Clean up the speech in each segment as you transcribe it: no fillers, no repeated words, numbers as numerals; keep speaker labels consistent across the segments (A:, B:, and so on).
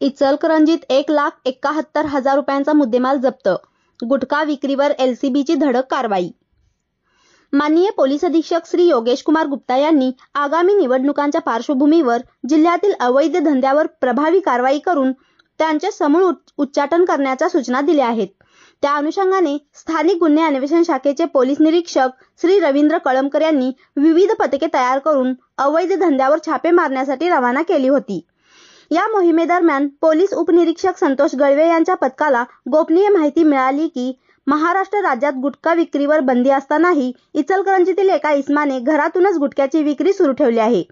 A: इचलकरंजीत 1,71,000 रुपयांचा मुद्देमाल जप्त. गुटखा विक्रीवर एलसीबीची धडक कारवाई. माननीय पोलीस अधीक्षक श्री योगेश कुमार गुप्ता यांनी आगामी निवडणुकांच्या पार्श्वभूमीवर जिल्ह्यातील अवैध धंद्यावर प्रभावी कारवाई करून त्यांचे समूळ उच्चाटन करण्याच्या सूचना दिल्या आहेत. त्या अनुषंगाने स्थानिक गुन्हे अन्वेषण शाखेचे पोलीस निरीक्षक श्री रवींद्र कळमकर यांनी विविध पथके तयार करून अवैध धंद्यावर छापे मारण्यासाठी रवाना केली होती. या मोहिमेदरम्यान पोलीस उपनिरीक्षक संतोष गळवे यांच्या पथकाला गोपनीय माहिती मिळाली की महाराष्ट्र राज्यात गुटखा विक्रीवर बंदी असतानाही इचलकरंजीतील एका इसमाने घरातूनच गुटख्याची विक्री सुरू ठेवली आहे.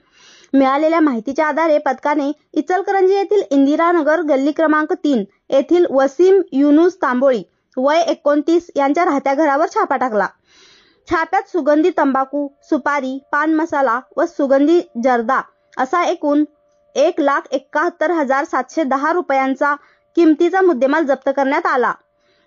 A: मिळालेल्या माहितीच्या आधारे पथकाने इचलकरंजी येथील इंदिरानगर गल्ली क्रमांक 3 येथील वसीम युनुस तांबोळी वय 29 यांच्या राहत्या घरावर छापा टाकला. छाप्यात सुगंधी तंबाखू, सुपारी, पान मसाला व सुगंधी जर्दा असा एकूण 1,71,710 रुपयांचा किमतीचा मुद्देमाल जप्त करण्यात आला.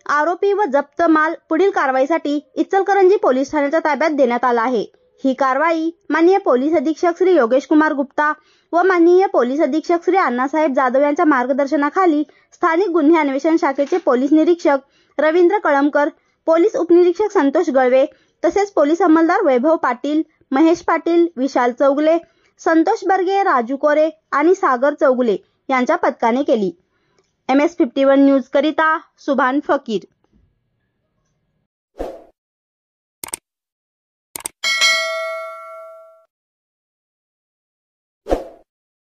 A: आरोपी व जप्त माल पुढील कारवाईसाठी इचलकरंजी पोलीस ठाण्याच्या ताब्यात देण्यात आला आहे. ही कारवाई माननीय पोलीस अधीक्षक श्री योगेश कुमार गुप्ता व माननीय पोलीस अधीक्षक श्री अण्णासाहेब जाधव यांच्या मार्गदर्शनाखाली स्थानिक गुन्हे अन्वेषण शाखेचे पोलीस निरीक्षक रवींद्र कळमकर, पोलीस उपनिरीक्षक संतोष गळवे तसेच पोलीस अंमलदार वैभव पाटील, महेश पाटील, विशाल चौगुले, संतोष बर्गे, राजू कोरे आणि सागर चौगुले यांच्या पथकाने केली. MS51 न्यूज करिता सुभान फकीर.